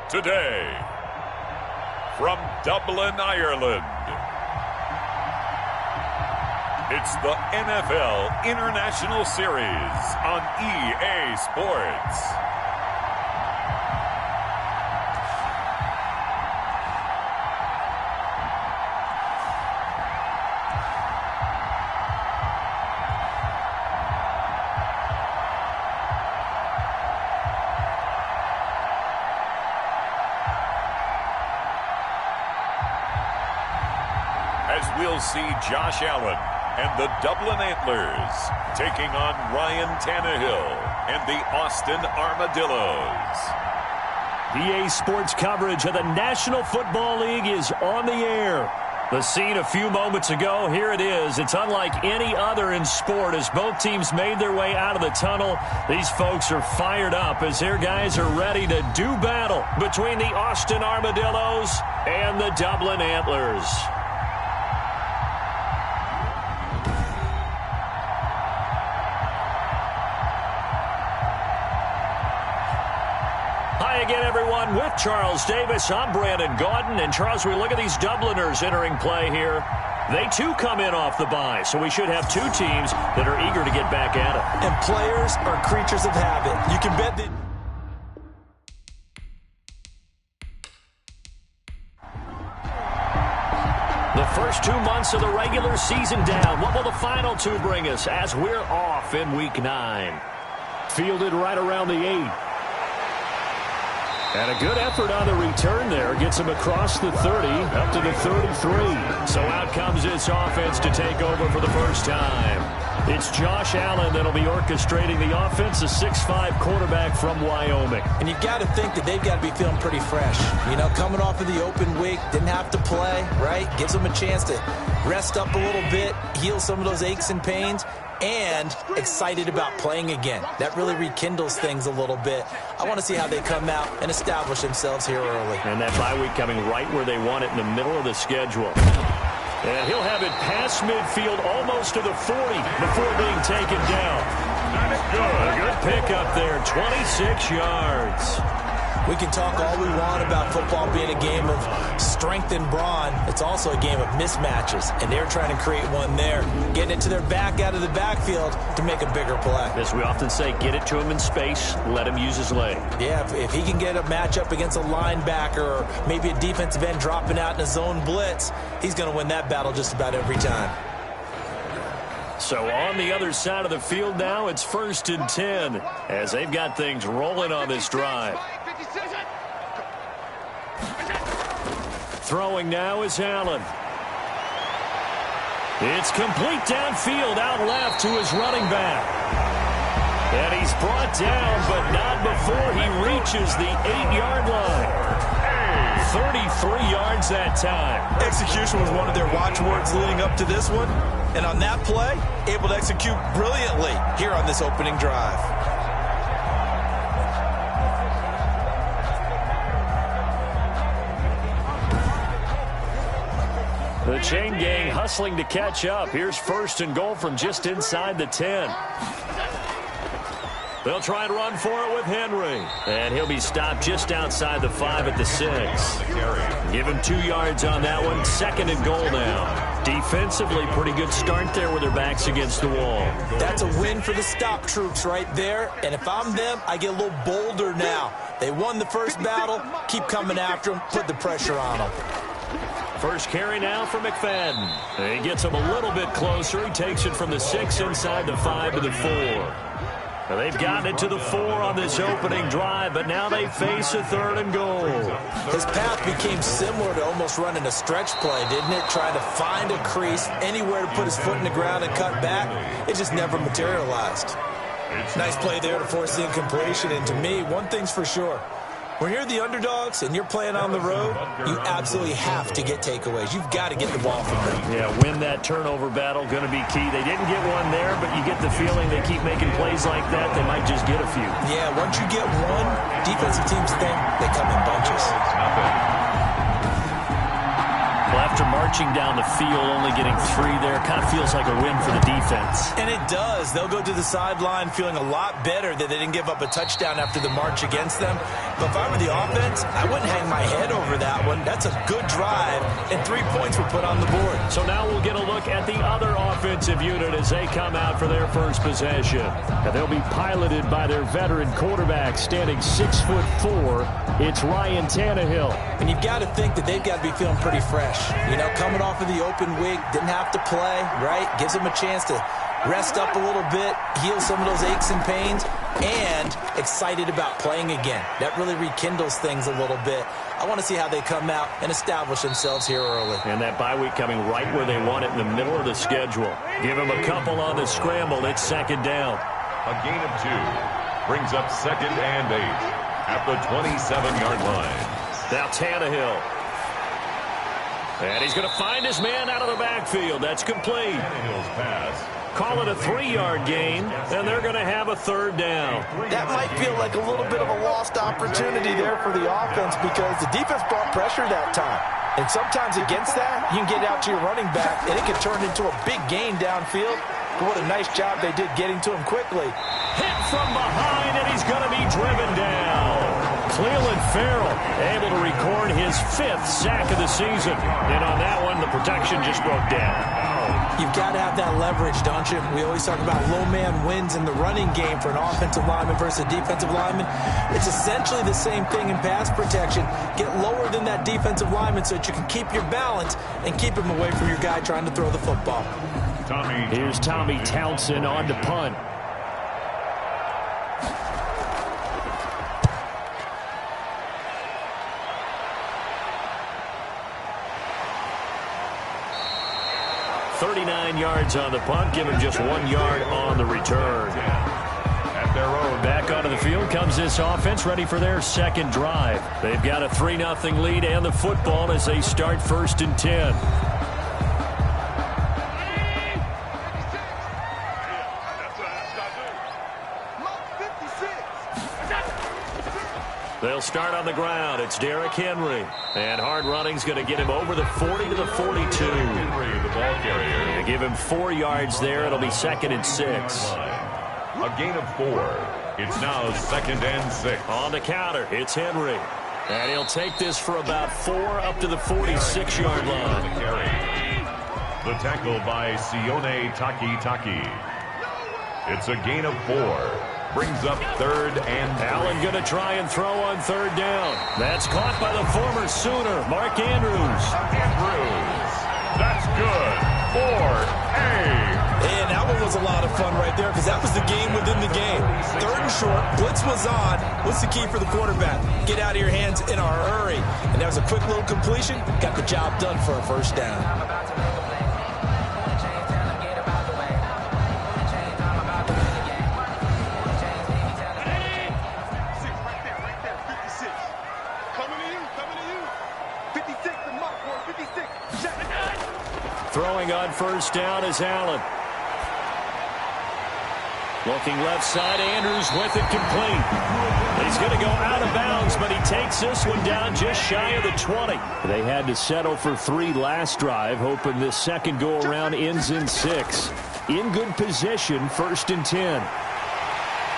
Today, from Dublin, Ireland, it's the NFL International Series on EA Sports. As we'll see Josh Allen and the Dublin Antlers taking on Ryan Tannehill and the Austin Armadillos. EA Sports coverage of the National Football League is on the air. The scene a few moments ago, here it is. It's unlike any other in sport as both teams made their way out of the tunnel. These folks are fired up as their guys are ready to do battle between the Austin Armadillos and the Dublin Antlers. Hi again, everyone. With Charles Davis, I'm Brandon Gaudin. And, Charles, we look at these Dubliners entering play here. They, too, come in off the bye, so we should have two teams that are eager to get back at it. And players are creatures of habit. You can bet that... The first 2 months of the regular season down. What will the final two bring us as we're off in Week 9? Fielded right around the 8. And a good effort on the return there. Gets him across the 30, up to the 33. So out comes this offense to take over for the first time. It's Josh Allen that'll be orchestrating the offense, a 6'5" quarterback from Wyoming. And you've got to think that they've got to be feeling pretty fresh. You know, coming off of the open week, didn't have to play, right? Gives them a chance to rest up a little bit, heal some of those aches and pains, and excited about playing again. That really rekindles things a little bit. I want to see how they come out and establish themselves here early. And that bye week coming right where they want it in the middle of the schedule. And he'll have it past midfield almost to the 40 before being taken down. A good pickup there, 26 yards. We can talk all we want about football being a game of strength and brawn. It's also a game of mismatches, and they're trying to create one there, getting it to their back out of the backfield to make a bigger play. As we often say, get it to him in space, let him use his leg. Yeah, if he can get a matchup against a linebacker or maybe a defensive end dropping out in a zone blitz, he's going to win that battle just about every time. So on the other side of the field now, it's 1st and 10 as they've got things rolling on this drive. Throwing now is Allen. It's complete downfield, out left to his running back. And he's brought down, but not before he reaches the 8-yard line. 33 yards that time. Execution was one of their watchwords leading up to this one. And on that play, able to execute brilliantly here on this opening drive. The chain gang hustling to catch up. Here's 1st and goal from just inside the 10. They'll try and run for it with Henry. And he'll be stopped just outside the 5 at the 6. Give him 2 yards on that one. 2nd and goal now. Defensively, pretty good start there with their backs against the wall. That's a win for the stop troops right there. And if I'm them, I get a little bolder now. They won the first battle. Keep coming after them. Put the pressure on them. First carry now for McFadden. He gets him a little bit closer. He takes it from the 6 inside the 5 to the 4. Well, they've gotten it to the 4 on this opening drive, but now they face a 3rd and goal. His path became similar to almost running a stretch play, didn't it? Trying to find a crease, anywhere to put his foot in the ground and cut back. It just never materialized. Nice play there to force the incompletion, and to me, one thing's for sure. When you're the underdogs and you're playing on the road, you absolutely have to get takeaways. You've got to get the ball from them. Yeah, win that turnover battle, going to be key. They didn't get one there, but you get the feeling they keep making plays like that, they might just get a few. Yeah, once you get one, defensive teams think they come in bunches. Left After marching down the field, only getting 3 there, kind of feels like a win for the defense. And it does. They'll go to the sideline feeling a lot better that they didn't give up a touchdown after the march against them. But if I were the offense, I wouldn't hang my head over that one. That's a good drive, and 3 points were put on the board. So now we'll get a look at the other offensive unit as they come out for their first possession. And they'll be piloted by their veteran quarterback, standing 6'4". It's Ryan Tannehill. And you've got to think that they've got to be feeling pretty fresh. You know, coming off of the open week, didn't have to play, right? Gives them a chance to rest up a little bit, heal some of those aches and pains, and excited about playing again. That really rekindles things a little bit. I want to see how they come out and establish themselves here early. And that bye week coming right where they want it, in the middle of the schedule. Give them a couple on the scramble. It's second down. A gain of 2 brings up 2nd and 8 at the 27-yard line. Now Tannehill. And he's going to find his man out of the backfield. That's complete. Tannehill's pass. Call it a 3-yard gain, and they're going to have a 3rd down. That might feel like a little bit of a lost opportunity there for the offense because the defense brought pressure that time. And sometimes against that, you can get out to your running back, and it can turn into a big gain downfield. But what a nice job they did getting to him quickly. Hit from behind, and he's going to be driven down. Cleveland Farrell able to record his 5th sack of the season. And on that one, the protection just broke down. You've got to have that leverage, don't you? We always talk about low man wins in the running game for an offensive lineman versus a defensive lineman. It's essentially the same thing in pass protection. Get lower than that defensive lineman so that you can keep your balance and keep him away from your guy trying to throw the football. Here's Tommy Townsend on to punt. Yards on the punt, give him just 1 yard on the return. At their own. Back onto the field comes this offense, ready for their second drive. They've got a 3-0 lead and the football as they start 1st and 10. They'll start on the ground. It's Derrick Henry. And hard running's going to get him over the 40 to the 42. Henry, the ball carrier. They give him 4 yards there. It'll be 2nd and 6. A gain of 4. It's now 2nd and 6. On the counter, it's Henry. And he'll take this for about 4 up to the 46-yard line. The tackle by Sione Taki. It's a gain of 4. Brings up 3rd and 3. Allen going to try and throw on 3rd down. That's caught by the former Sooner, Mark Andrews. That's good for A. And that one was a lot of fun right there because that was the game within the game. 3rd and short, blitz was on. What's the key for the quarterback? Get out of your hands in a hurry. And that was a quick little completion. Got the job done for a 1st down. Throwing on 1st down is Allen. Looking left side, Andrews with it complete. He's going to go out of bounds, but he takes this one down just shy of the 20. They had to settle for 3 last drive, hoping this second go-around ends in 6. In good position, 1st and 10.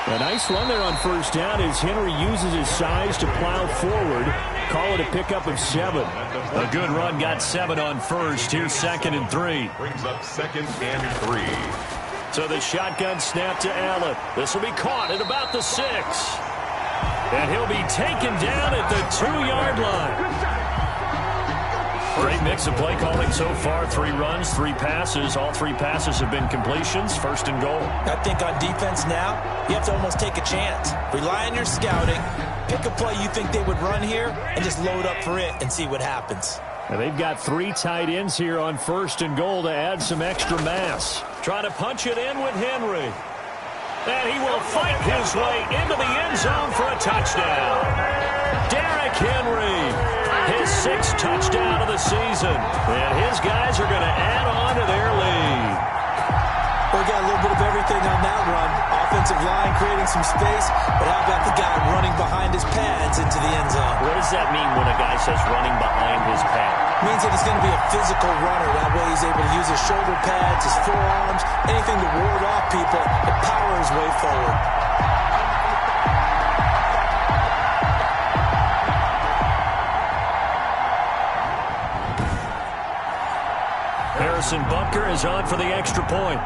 A nice run there on 1st down as Henry uses his size to plow forward. Call it a pickup of 7. A good run got 7 on 1st. Here's 2nd and 3. Brings up 2nd and 3. So the shotgun snap to Allen. This will be caught at about the 6. And he'll be taken down at the 2-yard line. Great mix of play calling so far. 3 runs, 3 passes. All 3 passes have been completions. 1st and goal. I think on defense now, you have to almost take a chance. Rely on your scouting. Pick a play you think they would run here and just load up for it and see what happens. And they've got 3 tight ends here on 1st and goal to add some extra mass. Trying to punch it in with Henry. And he will fight his way into the end zone for a touchdown. Derrick Henry. His 6th touchdown of the season. And his guys are going to add on to their lead. We got a little bit of everything everything on that run. Offensive line creating some space, but how about the guy running behind his pads into the end zone? What does that mean when a guy says running behind his pad? Means that he's going to be a physical runner. That way he's able to use his shoulder pads, his forearms, anything to ward off people and power his way forward. Harrison Butker is on for the extra point.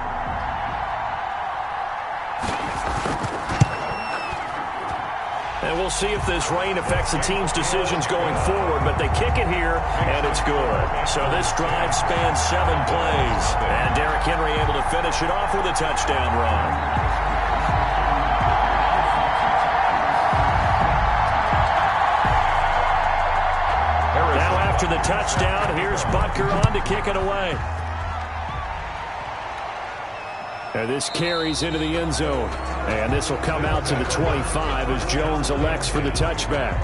And we'll see if this rain affects the team's decisions going forward, but they kick it here, and it's good. So this drive spans 7 plays, and Derrick Henry able to finish it off with a touchdown run. Now after the touchdown, here's Butker on to kick it away. And this carries into the end zone. And this will come out to the 25 as Jones elects for the touchback.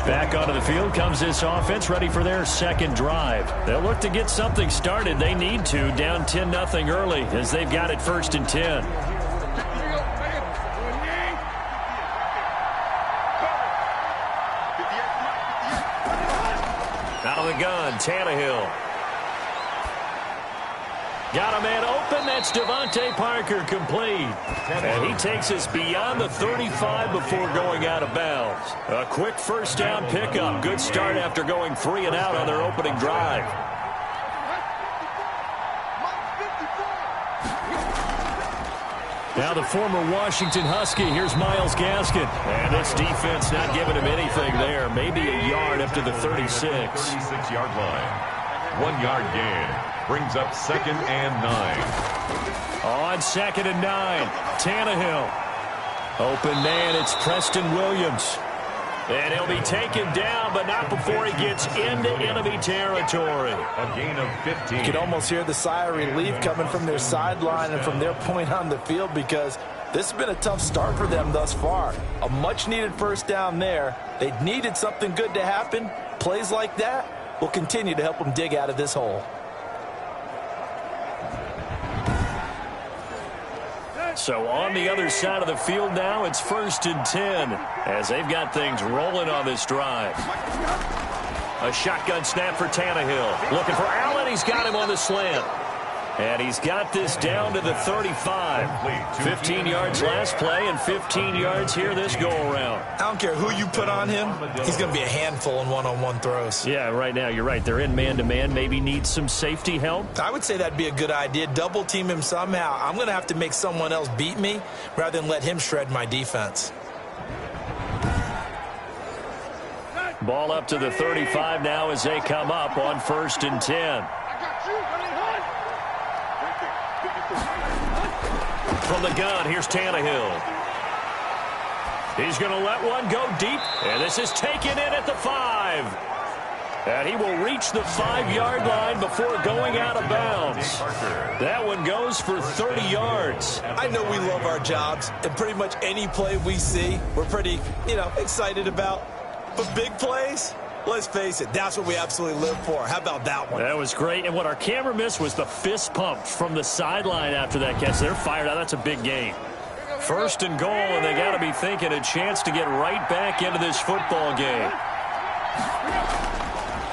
Back onto the field comes this offense, ready for their second drive. They'll look to get something started. They need to, down 10-0 early as they've got it 1st and 10. Out of the gun, Tannehill. Got a man open. That's Devontae Parker complete. And he takes us beyond the 35 before going out of bounds. A quick first down pickup. Good start after going 3 and out on their opening drive. Now the former Washington Husky. Here's Myles Gaskin. And this defense not giving him anything there. Maybe a yard up to the 36. 36-yard line. 1-yard gain. Brings up 2nd and 9. On 2nd and 9. Tannehill. Open man. It's Preston Williams. And he'll be taken down, but not before he gets into enemy territory. A gain of 15. You can almost hear the sigh of relief coming from their sideline and from their point on the field because this has been a tough start for them thus far. A much-needed first down there. They needed something good to happen. Plays like that will continue to help them dig out of this hole. So on the other side of the field now, it's 1st and 10 as they've got things rolling on this drive. A shotgun snap for Tannehill. Looking for Allen. He's got him on the slant. And he's got this down to the 35. 15 yards last play and 15 yards here this go-around. I don't care who you put on him. He's going to be a handful in one-on-one throws. Yeah, right now, you're right. They're in man-to-man. Maybe needs some safety help. I would say that'd be a good idea. Double team him somehow. I'm going to have to make someone else beat me rather than let him shred my defense. Ball up to the 35 now as they come up on 1st and 10. From the gun, here's Tannehill. He's going to let one go deep, and this is taken in at the 5. And he will reach the 5-yard line before going out of bounds. That one goes for 30 yards. I know we love our jobs, and pretty much any play we see, we're pretty, excited about. But big plays, let's face it, that's what we absolutely live for. How about that one? That was great. And what our camera missed was the fist pump from the sideline after that catch. They're fired out. That's a big gain. 1st and goal, and they got to be thinking a chance to get right back into this football game.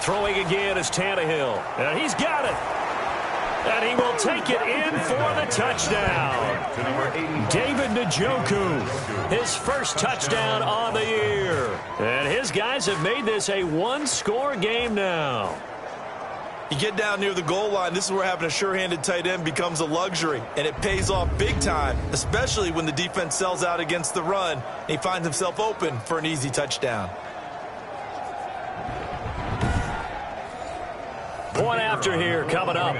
Throwing again is Tannehill. And he's got it. And he will take it in for the touchdown. David Njoku, his first touchdown on the year. And his guys have made this a 1-score game now. You get down near the goal line, this is where having a sure-handed tight end becomes a luxury, and it pays off big time, especially when the defense sells out against the run, and he finds himself open for an easy touchdown. Point after here coming up.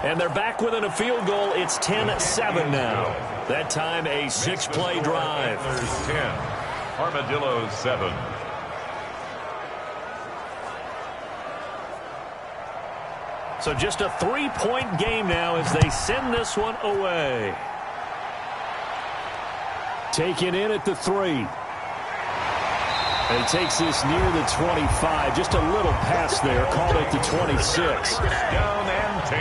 And they're back within a field goal. It's 10-7 now. That time a 6-play drive. Antlers 10, Armadillos 7. So just a 3-point game now as they send this one away. Taken in at the 3. And he takes this near the 25. Just a little pass there. Called it the 26. Down and 10.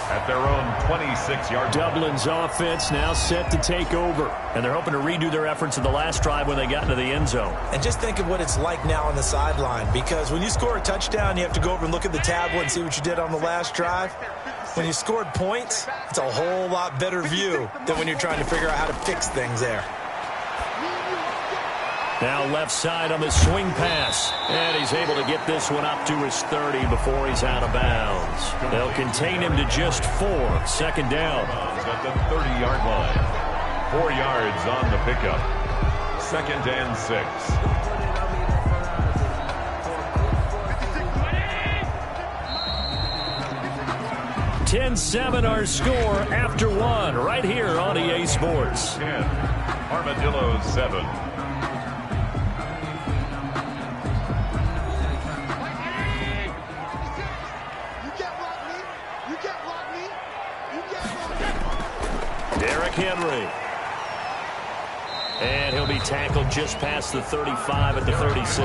At their own 26-yard line. Dublin's offense now set to take over. And they're hoping to redo their efforts in the last drive when they got into the end zone. And just think of what it's like now on the sideline. Because when you score a touchdown, you have to go over and look at the tablet and see what you did on the last drive. When you scored points, it's a whole lot better view than when you're trying to figure out how to fix things there. Now left side on the swing pass. And he's able to get this one up to his 30 before he's out of bounds. They'll contain him to just 4. Second down. He's at the 30-yard line. 4 yards on the pickup. Second and 6. (10-7) our score after 1 right here on EA Sports. 10. Armadillos 7. Henry. And he'll be tackled just past the 35 at the 36.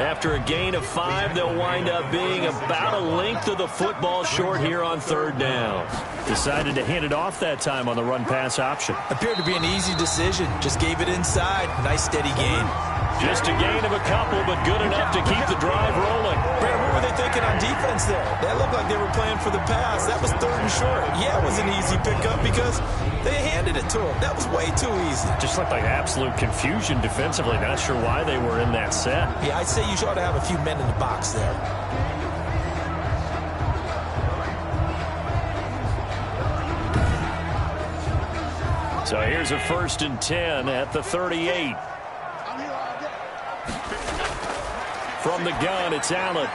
After a gain of 5, they'll wind up being about a length of the football short here on third down. Decided to hand it off that time on the run-pass option. Appeared to be an easy decision. Just gave it inside. Nice steady gain. Just a gain of a couple, but good enough to keep the drive rolling. Brad, what were they thinking on defense there? That looked like they were playing for the pass. That was third and short. Yeah, it was an easy pickup because they handed it to him. That was way too easy. Just looked like absolute confusion defensively. Not sure why they were in that set. Yeah, I'd say you ought to have a few men in the box there. So here's a 1st and 10 at the 38. From the gun, it's Allen.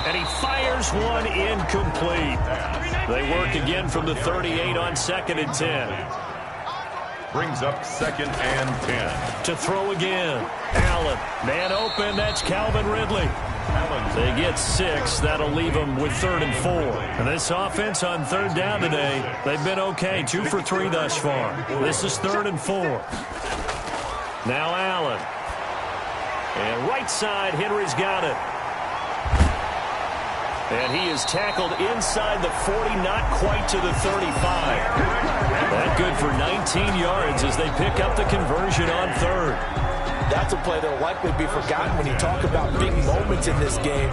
And he fires one incomplete. They work again from the 38 on 2nd and 10. Brings up 2nd and 10. To throw again. Allen. Man open. That's Calvin Ridley. They get 6. That'll leave them with 3rd and 4. And this offense on 3rd down today, they've been okay. 2 for 3 thus far. This is 3rd and 4. Now Allen. And right side, Henry's got it. And he is tackled inside the 40, not quite to the 35. That good for 19 yards as they pick up the conversion on 3rd. That's a play that will likely be forgotten when you talk about big moments in this game.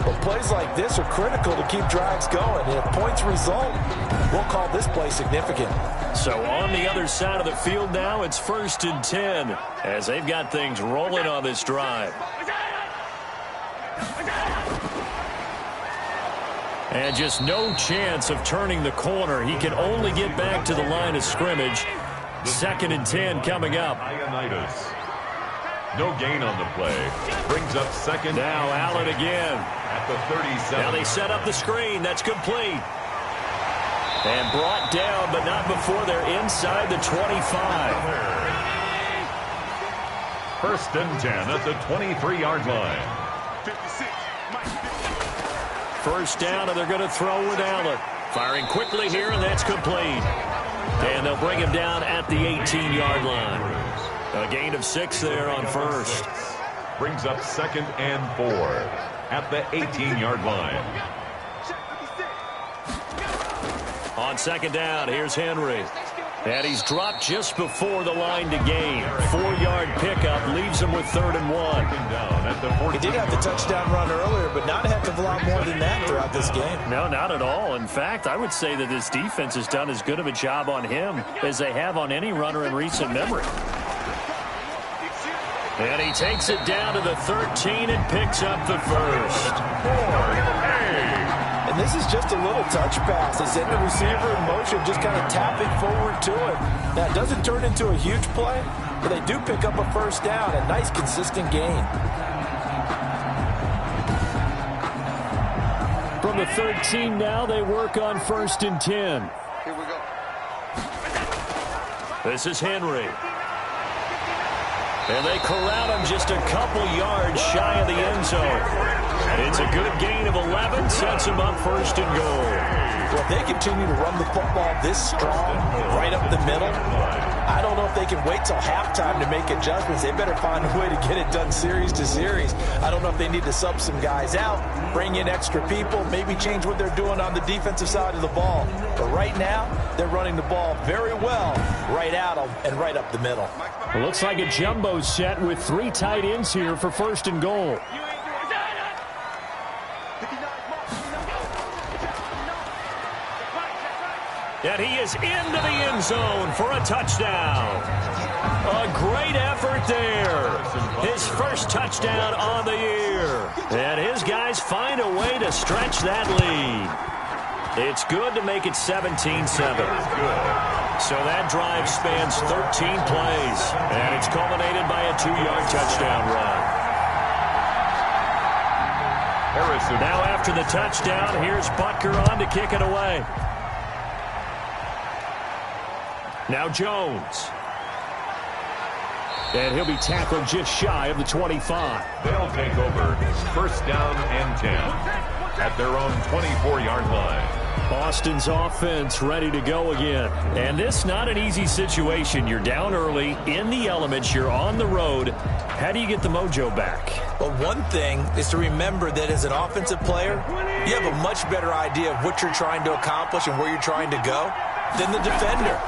But plays like this are critical to keep drives going. And if points result, we'll call this play significant. So on the other side of the field now, it's 1st and 10 as they've got things rolling on this drive. And just no chance of turning the corner. He can only get back to the line of scrimmage. 2nd and 10 coming up. No gain on the play. Brings up 2nd. Now Allen again. At the 37. Now they set up the screen. That's complete. And brought down, but not before they're inside the 25. 1st and 10 at the 23-yard line. 1st down, and they're going to throw with Allen. Firing quickly here, and that's complete. And they'll bring him down at the 18-yard line. A gain of 6 there on 1st. Brings up 2nd and 4 at the 18-yard line. On 2nd down, here's Henry. And he's dropped just before the line to gain. 4-yard pickup leaves him with 3rd and 1. He did have the touchdown run earlier, but not a heck of a lot more than that throughout this game. No, not at all. In fact, I would say that this defense has done as good of a job on him as they have on any runner in recent memory. And he takes it down to the 13 and picks up the 1st. And this is just a little touch pass. They send the receiver in motion, just kind of tap it forward to him. Now, it doesn't turn into a huge play, but they do pick up a 1st down. A nice, consistent gain. From the 13 now, they work on 1st and 10. Here we go. This is Henry. And they corral him just a couple yards shy of the end zone. It's a good gain of 11, sets him up 1st and goal. Well, if they continue to run the football this strong, right up the middle, I don't know if they can wait till halftime to make adjustments. They better find a way to get it done series to series. I don't know if they need to sub some guys out, bring in extra people, maybe change what they're doing on the defensive side of the ball. But right now, they're running the ball very well right at them and right up the middle. It looks like a jumbo set with 3 tight ends here for 1st and goal. And he is into the end zone for a touchdown. A great effort there. His first touchdown on the year. And his guys find a way to stretch that lead. It's good to make it 17-7. So that drive spans 13 plays. And it's culminated by a 2-yard touchdown run. Now after the touchdown, here's Butker on to kick it away. Now Jones. And he'll be tackled just shy of the 25. They'll take over 1st down and 10 at their own 24-yard line. Austin's offense ready to go again. And this not an easy situation. You're down early, in the elements, you're on the road. How do you get the mojo back? Well, one thing is to remember that as an offensive player, you have a much better idea of what you're trying to accomplish and where you're trying to go than the defender.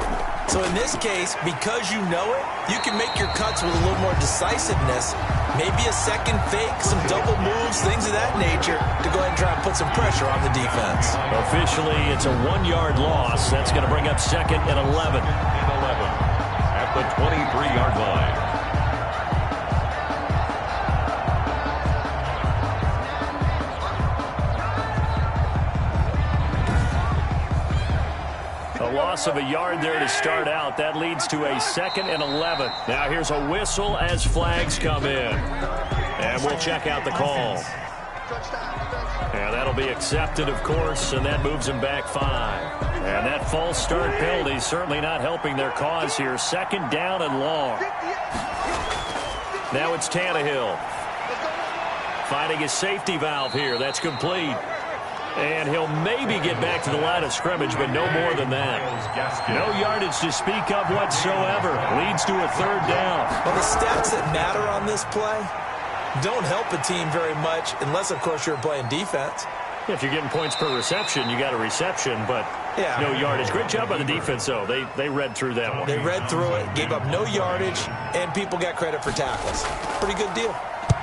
So in this case, because you know it, you can make your cuts with a little more decisiveness, maybe a second fake, some double moves, things of that nature, to go ahead and try and put some pressure on the defense. Officially, it's a 1-yard loss. That's going to bring up 2nd and 11. At the 23-yard line. Loss of a yard there to start out. That leads to a 2nd and 11. Now here's a whistle as flags come in. And we'll check out the call. And that'll be accepted, of course, and that moves them back 5. And that false start penalty certainly not helping their cause here. 2nd down and long. Now it's Tannehill. Finding his safety valve here. That's complete. And he'll maybe get back to the line of scrimmage, but no more than that. No yardage to speak of whatsoever. Leads to a 3rd down. Well, the stats that matter on this play don't help a team very much unless, of course, you're playing defense. If you're getting points per reception, you got a reception, but no yardage. Great job by the defense, though. They read through that one. They read through it, gave up no yardage, and people got credit for tackles. Pretty good deal.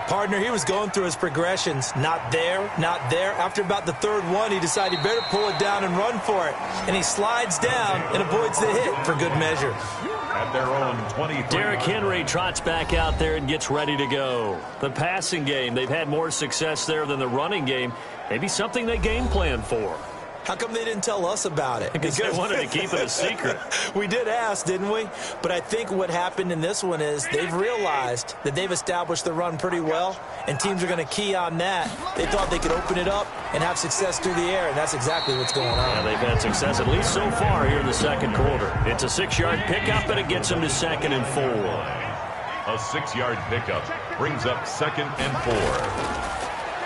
Partner, he was going through his progressions. Not there, not there. After about the 3rd one, he decided he better pull it down and run for it. And he slides down and avoids the hit for good measure. At their own 23. Derrick Henry trots back out there and gets ready to go. The passing game, they've had more success there than the running game. Maybe something they game plan for. How come they didn't tell us about it? Because they wanted to keep it a secret. We did ask, didn't we? But I think what happened in this one is they've realized that they've established the run pretty well, and teams are going to key on that. They thought they could open it up and have success through the air, and that's exactly what's going on. Yeah, they've had success, at least so far, here in the 2nd quarter. It's a 6-yard pickup, and it gets them to 2nd and 4. A 6-yard pickup brings up 2nd and 4.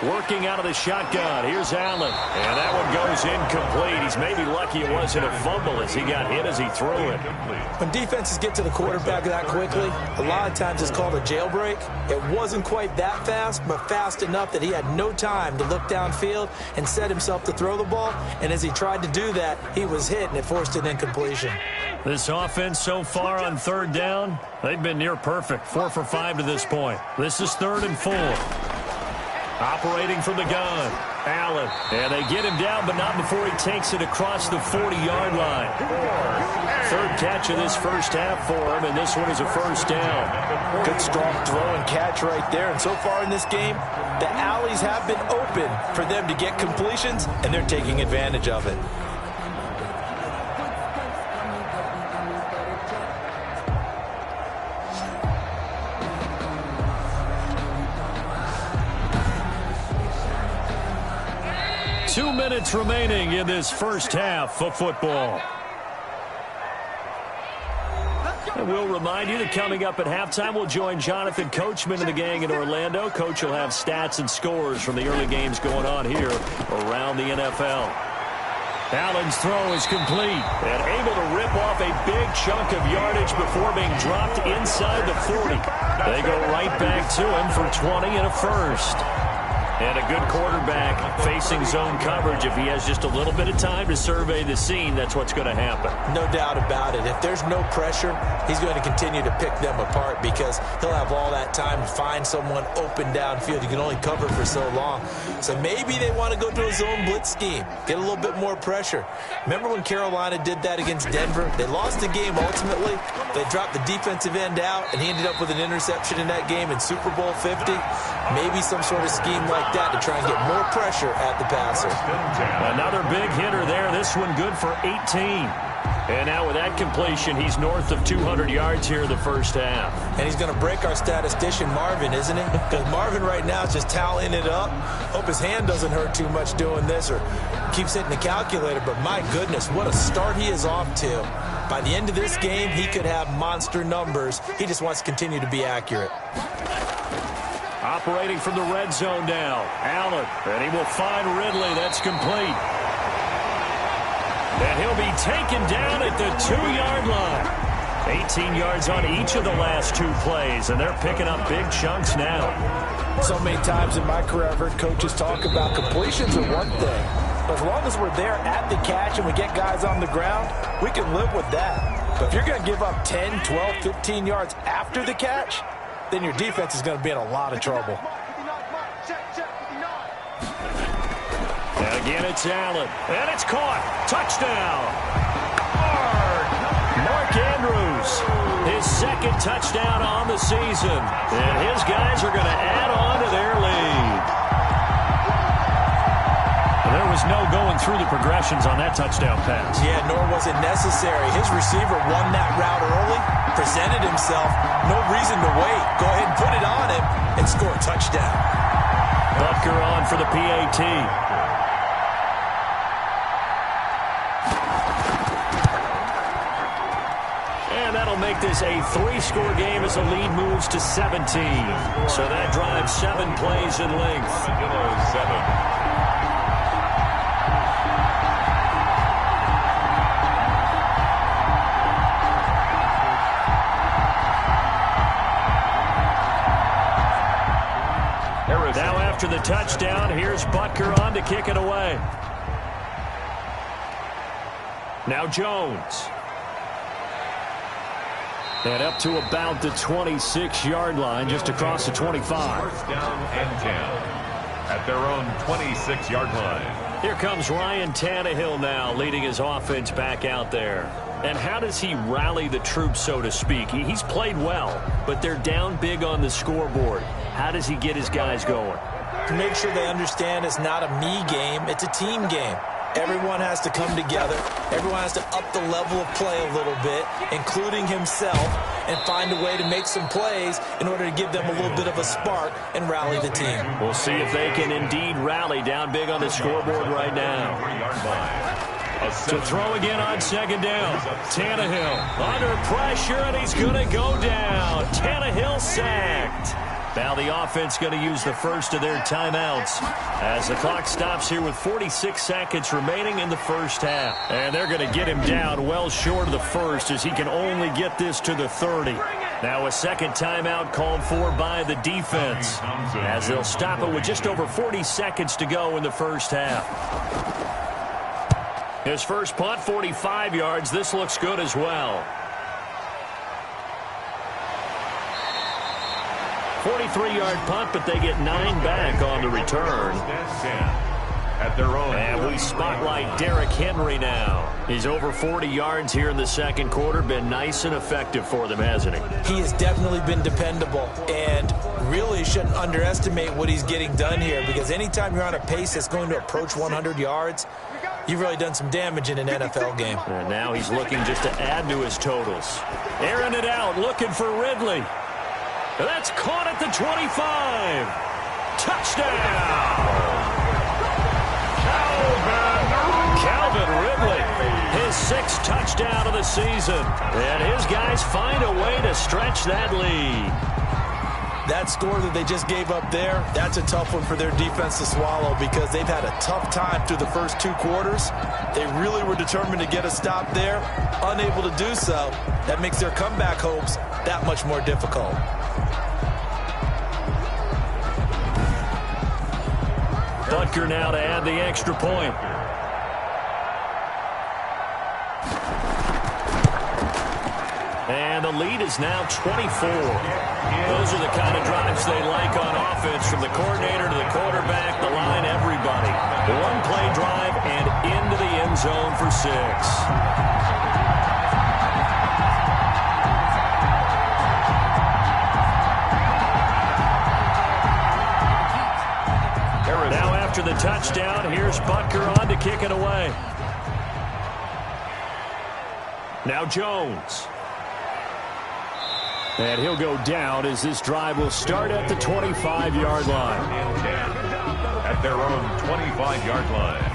Working out of the shotgun. Here's Allen. And that one goes incomplete. He's maybe lucky it wasn't a fumble as he got hit as he threw it. When defenses get to the quarterback that quickly, a lot of times it's called a jailbreak. It wasn't quite that fast, but fast enough that he had no time to look downfield and set himself to throw the ball. And as he tried to do that, he was hit, and it forced an incompletion. This offense so far on 3rd down, they've been near perfect. 4 for 5 to this point. This is 3rd and 4. Operating from the gun, Allen. And they get him down, but not before he takes it across the 40-yard line. 3rd catch of this first half for him, and this one is a 1st down. Good strong throw and catch right there. And so far in this game, the alleys have been open for them to get completions, and they're taking advantage of it. Two minutes remaining in this first half of football. And we'll remind you that coming up at halftime, we'll join Jonathan Coachman and the gang in Orlando. Coach will have stats and scores from the early games going on here around the NFL. Allen's throw is complete and able to rip off a big chunk of yardage before being dropped inside the 40. They go right back to him for 20 and a first. And a good quarterback facing zone coverage. If he has just a little bit of time to survey the scene, that's what's going to happen. No doubt about it. If there's no pressure, he's going to continue to pick them apart because he'll have all that time to find someone open downfield. You can only cover for so long. So maybe they want to go to a zone blitz scheme, get a little bit more pressure. Remember when Carolina did that against Denver? They lost the game ultimately. They dropped the defensive end out, and he ended up with an interception in that game in Super Bowl 50. Maybe some sort of scheme like that to try and get more pressure at the passer. Another big hitter there. This one good for 18. And now with that completion, he's north of 200 yards here in the first half. And he's going to break our statistician, Marvin, isn't he? Because Marvin right now is just tallying it up. Hope his hand doesn't hurt too much doing this or keeps hitting the calculator. But my goodness, what a start he is off to. By the end of this game, he could have monster numbers. He just wants to continue to be accurate. Operating from the red zone now. Allen, and he will find Ridley. That's complete. And he'll be taken down at the 2-yard line. 18 yards on each of the last 2 plays, and they're picking up big chunks now. So many times in my career I've heard coaches talk about completions are one thing. But as long as we're there at the catch and we get guys on the ground, we can live with that. But if you're going to give up 10, 12, 15 yards after the catch, then your defense is going to be in a lot of trouble. And again, it's Allen. And it's caught. Touchdown. Mark Andrews, his second touchdown on the season. And his guys are going to add on to their lead. There was no going through the progressions on that touchdown pass. Yeah, nor was it necessary. His receiver won that route early, presented himself, no reason to wait. Go ahead and put it on him and score a touchdown. Butker on for the PAT. And that'll make this a 3-score game as the lead moves to 17. So that drives 7 plays in length. 7. Now after the touchdown, here's Butker on to kick it away. Now Jones. And up to about the 26-yard line, just across the 25. First down and 10 at their own 26-yard line. Here comes Ryan Tannehill now, leading his offense back out there. And how does he rally the troops, so to speak? He's played well, but they're down big on the scoreboard. How does he get his guys going? To make sure they understand it's not a me game, it's a team game. Everyone has to come together. Everyone has to up the level of play a little bit, including himself, and find a way to make some plays in order to give them a little bit of a spark and rally the team. We'll see if they can indeed rally down big on the scoreboard right now. To throw again on second down. Tannehill under pressure, and he's going to go down. Tannehill sacked. Now the offense going to use the first of their timeouts as the clock stops here with 46 seconds remaining in the first half. And they're going to get him down well short of the first as he can only get this to the 30. Now a second timeout called for by the defense as they'll stop it with just over 40 seconds to go in the first half. His first punt, 45 yards. This looks good as well. 43-yard punt, but they get 9 back on the return. At their own. And we spotlight Derrick Henry now. He's over 40 yards here in the second quarter. Been nice and effective for them, hasn't he? He has definitely been dependable, and really shouldn't underestimate what he's getting done here, because anytime you're on a pace that's going to approach 100 yards, you've really done some damage in an NFL game. And now he's looking just to add to his totals. Airing it out, looking for Ridley. That's caught at the 25. Touchdown! Calvin Ridley, his 6th touchdown of the season. And his guys find a way to stretch that lead. That score that they just gave up there, that's a tough one for their defense to swallow because they've had a tough time through the first 2 quarters. They really were determined to get a stop there, unable to do so. That makes their comeback hopes that much more difficult. Butker now to add the extra point. And the lead is now 24. Those are the kind of drives they like on offense, from the coordinator to the quarterback, the line, everybody. One-play drive and into the end zone for 6. Now after the touchdown, here's Butker on to kick it away. Now Jones. And he'll go down as this drive will start at the 25-yard line. At their own 25-yard line.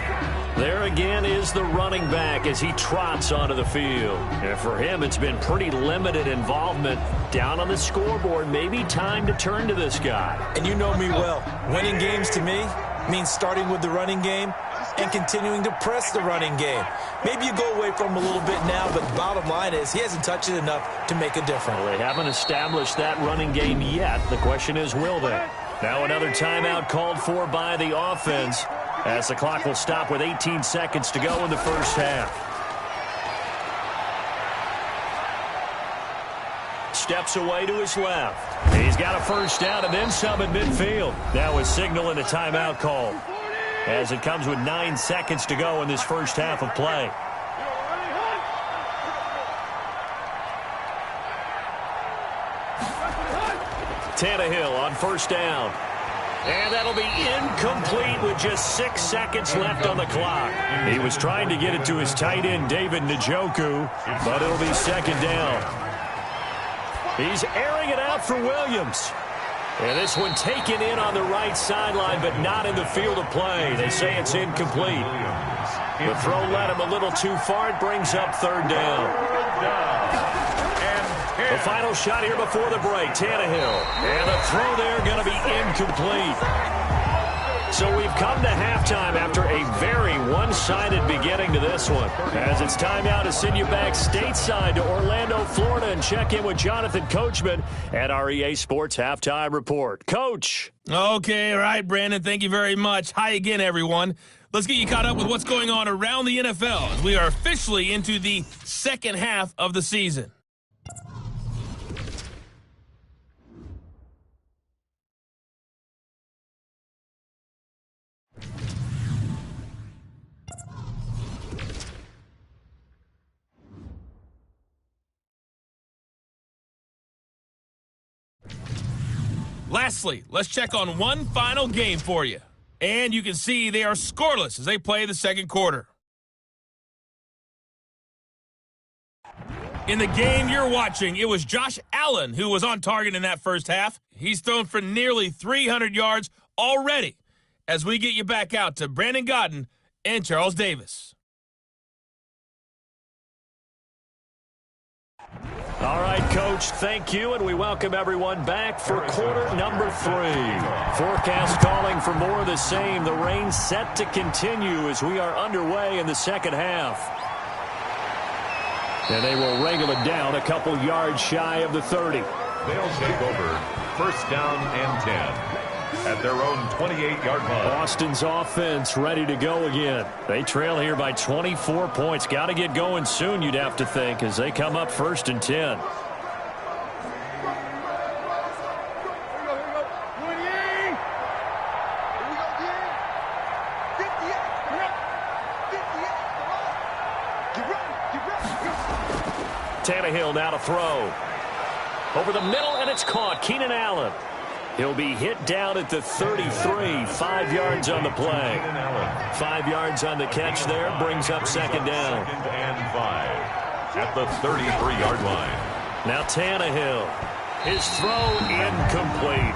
There again is the running back as he trots onto the field. And for him, it's been pretty limited involvement down on the scoreboard. Maybe time to turn to this guy. And you know me well. Winning games to me means starting with the running game and continuing to press the running game. Maybe you go away from him a little bit now, but the bottom line is he hasn't touched it enough to make a difference. Well, they haven't established that running game yet. The question is, will they? Now another timeout called for by the offense as the clock will stop with 18 seconds to go in the first half. Steps away to his left. He's got a first down and then some at midfield. Now a signal and a timeout call, as it comes with 9 seconds to go in this first half of play. Tannehill on first down. And that'll be incomplete with just 6 seconds left on the clock. He was trying to get it to his tight end, David Njoku, but it'll be second down. He's airing it out for Williams. And this one taken in on the right sideline, but not in the field of play. They say it's incomplete. The throw led him a little too far. It brings up third down. The final shot here before the break, Tannehill. And the throw there going to be incomplete. So we've come to halftime after a very one-sided beginning to this one. As it's time now to send you back stateside to Orlando, Florida, and check in with Jonathan Coachman at our EA Sports Halftime Report. Coach. Okay, all right, Brandon, thank you very much. Hi again, everyone. Let's get you caught up with what's going on around the NFL as we are officially into the second half of the season. Lastly, let's check on one final game for you. And you can see they are scoreless as they play the second quarter. In the game you're watching, it was Josh Allen who was on target in that first half. He's thrown for nearly 300 yards already as we get you back out to Brandon Godden and Charles Davis. All right, Coach, thank you, and we welcome everyone back for quarter number 3. Forecast calling for more of the same. The rain set to continue as we are underway in the second half. And they will wrangle it down a couple yards shy of the 30. They'll take over first down and 10. At their own 28-yard line. Boston's offense ready to go again. They trail here by 24 points. Got to get going soon, you'd have to think, as they come up first and 10. Tannehill now to throw. Over the middle, and it's caught. Keenan Allen. He'll be hit down at the 33, 5 yards on the play. 5 yards on the catch there, brings up second down. Second and 5 at the 33-yard line. Now Tannehill. His throw incomplete.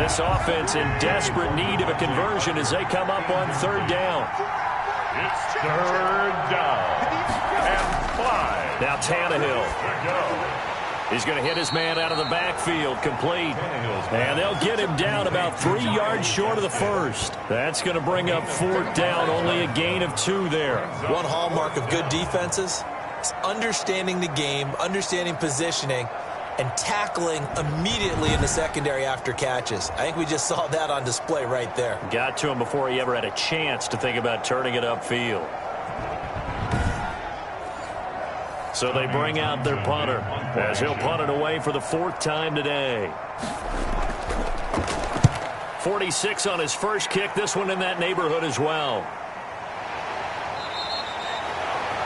This offense in desperate need of a conversion as they come up on third down. It's third down and 5. Now Tannehill. He's going to hit his man out of the backfield, complete. And they'll get him down about 3 yards short of the first. That's going to bring up 4th down, only a gain of 2 there. One hallmark of good defenses is understanding the game, understanding positioning, and tackling immediately in the secondary after catches. I think we just saw that on display right there. Got to him before he ever had a chance to think about turning it upfield. So they bring out their punter as he'll punt it away for the 4th time today. 46 on his first kick. This one in that neighborhood as well.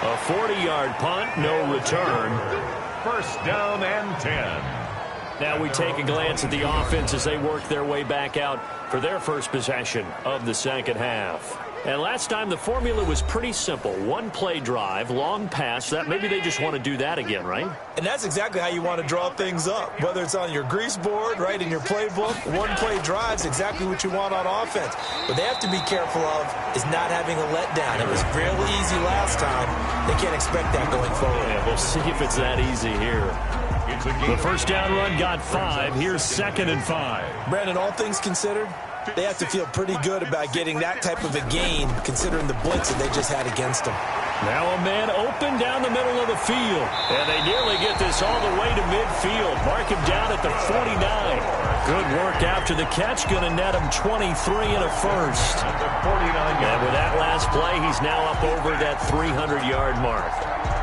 A 40-yard punt, no return. 1st down and 10. Now we take a glance at the offense as they work their way back out for their first possession of the second half. And last time the formula was pretty simple. 1-play drive, long pass. That maybe they just want to do that again, right? And that's exactly how you want to draw things up. Whether it's on your grease board, right, in your playbook, 1-play drive's exactly what you want on offense. What they have to be careful of is not having a letdown. It was really easy last time. They can't expect that going forward. Yeah, we'll see if it's that easy here. The first down run got 5. Here's 2nd and 5. Brandon, all things considered, they have to feel pretty good about getting that type of a gain, considering the blitz that they just had against them. Now a man open down the middle of the field. And they nearly get this all the way to midfield. Mark him down at the 49. Good work after the catch. Going to net him 23 and a first. And with that last play, he's now up over that 300-yard mark.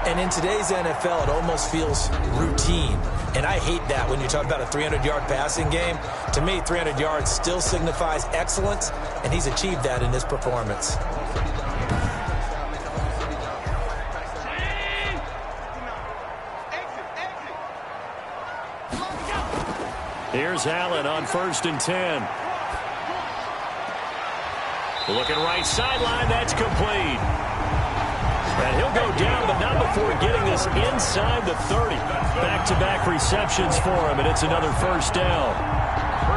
And in today's NFL, it almost feels routine. And I hate that when you talk about a 300-yard passing game. To me, 300 yards still signifies excellence, and he's achieved that in this performance. Here's Allen on 1st and 10. Looking right sideline, that's complete. And he'll go down, but not before getting this inside the 30. Back-to-back receptions for him, and it's another 1st down.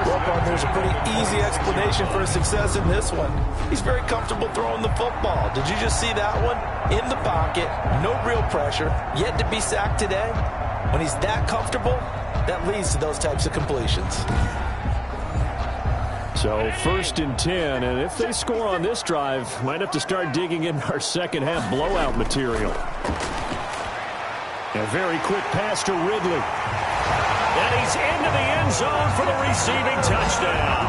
Well, partner, there's a pretty easy explanation for his success in this one. He's very comfortable throwing the football. Did you just see that one? In the pocket, no real pressure, yet to be sacked today. When he's that comfortable, that leads to those types of completions. So 1st and 10, and if they score on this drive, might have to start digging in our second half blowout material. A very quick pass to Ridley. And he's into the end zone for the receiving touchdown.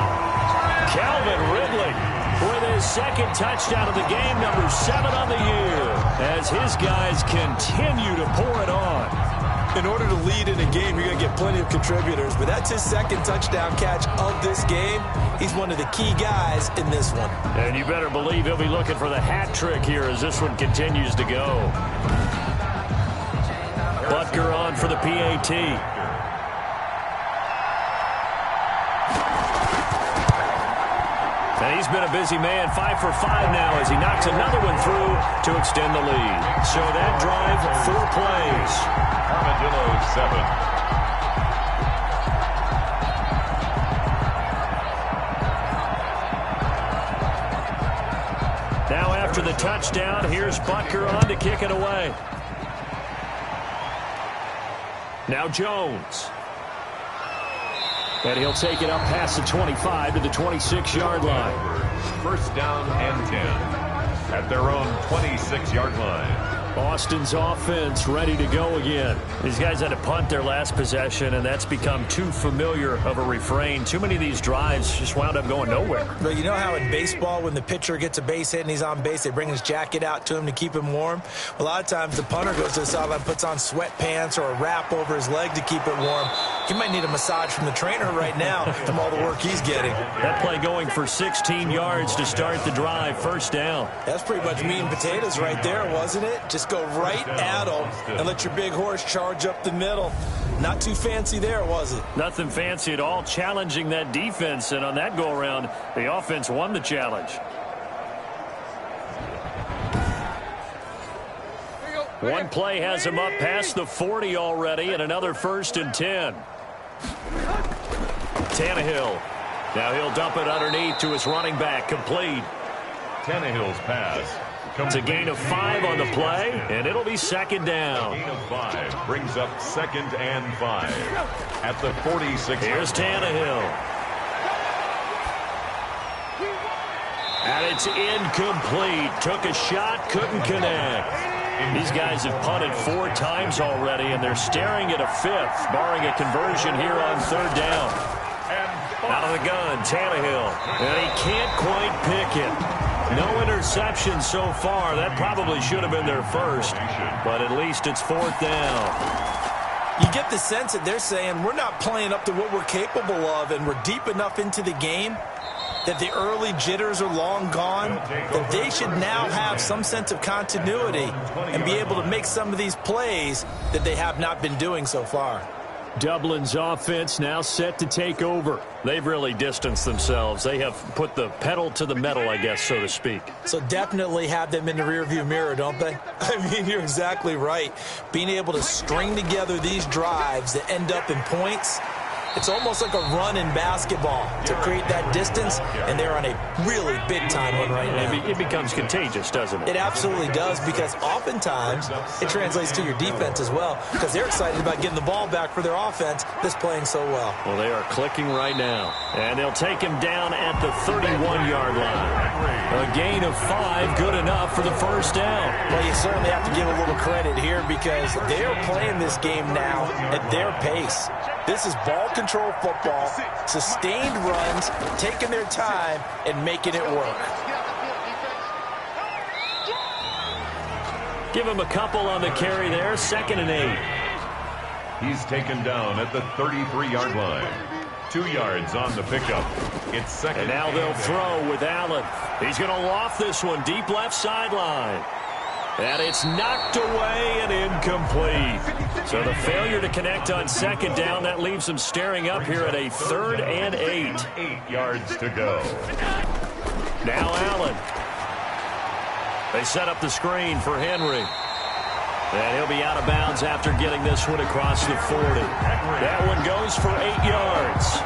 Calvin Ridley with his 2nd touchdown of the game, number 7 on the year, as his guys continue to pour it on. In order to lead in a game, you're going to get plenty of contributors, but that's his 2nd touchdown catch of this game. He's one of the key guys in this one. And you better believe he'll be looking for the hat trick here as this one continues to go. Butker on for the PAT. And he's been a busy man, 5 for 5 now as he knocks another one through to extend the lead. So that drive, 4 plays. Armadillos 7. Now after the touchdown, here's Butker on to kick it away. Now Jones. And he'll take it up past the 25 to the 26-yard line. 1st down and 10 at their own 26-yard line. Austin's offense ready to go again. These guys had to punt their last possession, and that's become too familiar of a refrain. Too many of these drives just wound up going nowhere. But you know how in baseball, when the pitcher gets a base hit and he's on base, they bring his jacket out to him to keep him warm? A lot of times the punter goes to the sideline, puts on sweatpants or a wrap over his leg to keep it warm. He might need a massage from the trainer right now from all the work he's getting. That play going for 16 yards to start the drive. 1st down. That's pretty much meat and potatoes right there, wasn't it? Just go right at him and let your big horse charge up the middle. Not too fancy there, was it? Nothing fancy at all, challenging that defense. And on that go-around, the offense won the challenge. One play has him up past the 40 already, and another 1st and 10. Tannehill. Now he'll dump it underneath to his running back, complete. Tannehill's pass It's a gain of 5 on the play, and it'll be second down. Gain of 5 brings up 2nd and 5 at the 46. Here's Tannehill. And it's incomplete. Took a shot, couldn't connect. These guys have punted 4 times already, and they're staring at a 5th, barring a conversion here on 3rd down. Out of the gun, Tannehill. And he can't quite pick it. No interception so far. That probably should have been their first, but at least it's 4th down. You get the sense that they're saying we're not playing up to what we're capable of, and we're deep enough into the game that the early jitters are long gone, that they should now have some sense of continuity and be able to make some of these plays that they have not been doing so far. Dublin's offense now set to take over. They've really distanced themselves. They have put the pedal to the metal, I guess, so to speak. So definitely have them in the rearview mirror, don't they? I mean, you're exactly right. Being able to string together these drives that end up in points, it's almost like a run in basketball to create that distance, and they're on a really big-time one right now. It becomes contagious, doesn't it? It absolutely does, because oftentimes it translates to your defense as well, because they're excited about getting the ball back for their offense that's playing so well. Well, they are clicking right now, and they'll take him down at the 31-yard line. A gain of 5, good enough for the first down. Well, you certainly have to give a little credit here, because they're playing this game now at their pace. This is ball control football, sustained runs, taking their time and making it work. Give him a couple on the carry there, 2nd and 8. He's taken down at the 33-yard line. 2 yards on the pickup. It's 2nd. And now they'll throw with Allen. He's going to loft this one deep left sideline. And it's knocked away and incomplete. So the failure to connect on 2nd down, that leaves them staring up here at a 3rd and 8. 8 yards to go. Now Allen. They set up the screen for Henry. And he'll be out of bounds after getting this one across the 40. That one goes for 8 yards.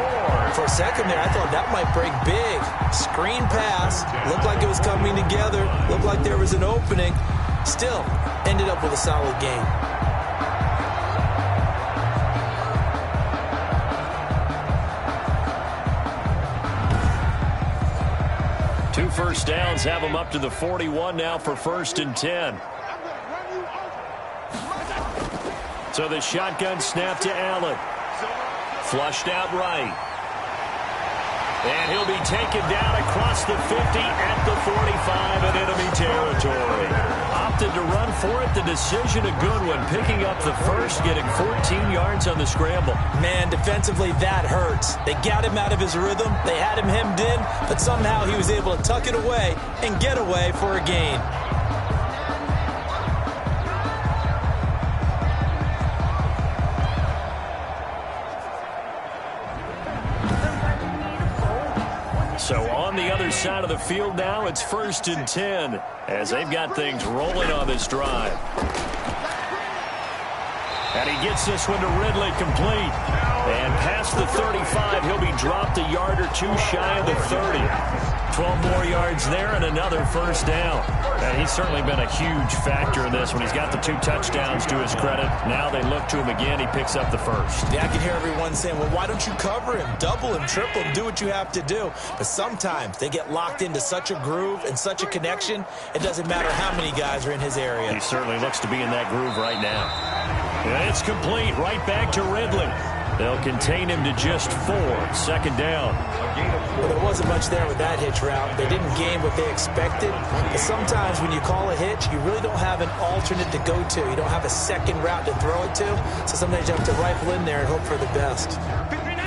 For a second there, I thought that might break big. Screen pass. Looked like it was coming together. Looked like there was an opening. Still, ended up with a solid game. Two first downs have them up to the 41 now for 1st and 10. So the shotgun snap to Allen. Flushed out right. And he'll be taken down across the 50 at the 45 in enemy territory. Opted to run for it. The decision a good one. Picking up the first, getting 14 yards on the scramble. Man, defensively, that hurts. They got him out of his rhythm. They had him hemmed in, but somehow he was able to tuck it away and get away for a gain. So on the other side of the field now, it's 1st and 10 as they've got things rolling on this drive. And he gets this one to Ridley complete. And past the 35, he'll be dropped a yard or 2 shy of the 30. 12 more yards there and another first down. And he's certainly been a huge factor in this when he's got the 2 touchdowns to his credit. Now they look to him again. He picks up the first. Yeah, I can hear everyone saying, well, why don't you cover him, double him, triple him, do what you have to do. But sometimes they get locked into such a groove and such a connection, it doesn't matter how many guys are in his area. He certainly looks to be in that groove right now. And it's complete right back to Ridley. They'll contain him to just 4. 2nd down. Well, there wasn't much there with that hitch route. They didn't gain what they expected. But sometimes when you call a hitch, you really don't have an alternate to go to. You don't have a second route to throw it to. So sometimes you have to rifle in there and hope for the best.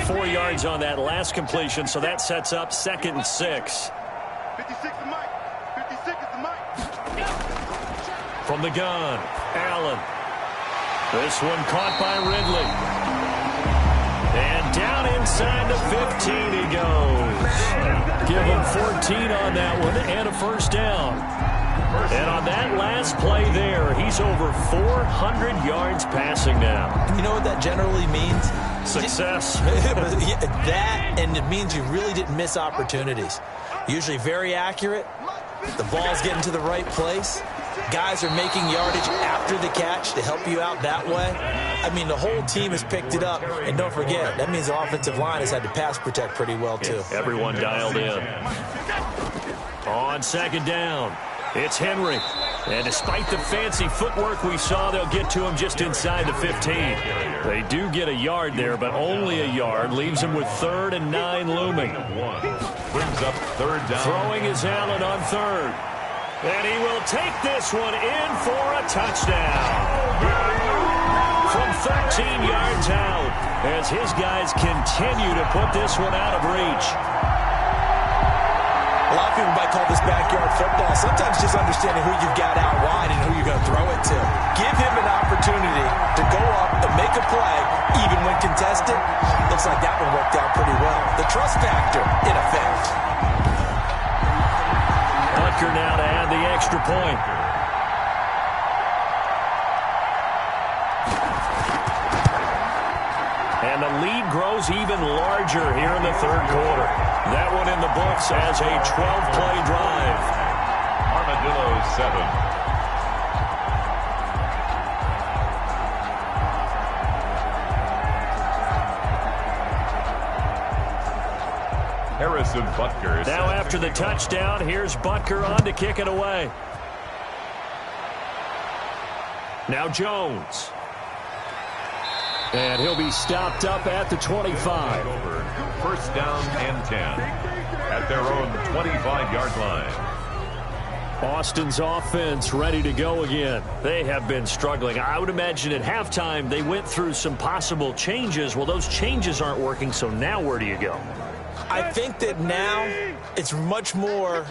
4 yards on that last completion, so that sets up 2nd and 6. 56 to Mike. 56 to Mike. From the gun, Allen. This one caught by Ridley. And down inside the 15 he goes. Give him 14 on that one and a first down. And on that last play there, he's over 400 yards passing now. You know what that generally means? Success. That, and it means you really didn't miss opportunities. Usually very accurate, The ball's getting to the right place. Guys are making yardage after the catch to help you out that way. I mean, the whole team has picked it up. And don't forget, that means the offensive line has had to pass protect pretty well, too. Everyone dialed in. On second down, it's Henry. And despite the fancy footwork we saw, they'll get to him just inside the 15. They do get a yard there, but only a yard. Leaves him with 3rd and 9 looming. Brings up 3rd down. Throwing is Allen on 3rd. And he will take this one in for a touchdown. From 13 yards out, as his guys continue to put this one out of reach. A lot of people might call this backyard football. Sometimes just understanding who you've got out wide and who you're going to throw it to. Give him an opportunity to go up and make a play, even when contested. Looks like that one worked out pretty well. The trust factor, in effect. Butker now to add the extra point. And the lead grows even larger here in the 3rd quarter. That one in the books as a 12-play drive. Armadillos 7. Harrison Butker. Now after the touchdown, here's Butker on to kick it away. Now Jones. And he'll be stopped up at the 25. Over 1st down and 10 at their own 25-yard line. Austin's offense ready to go again. They have been struggling. I would imagine at halftime they went through some possible changes. Well, those changes aren't working, so now where do you go? I think that now it's much more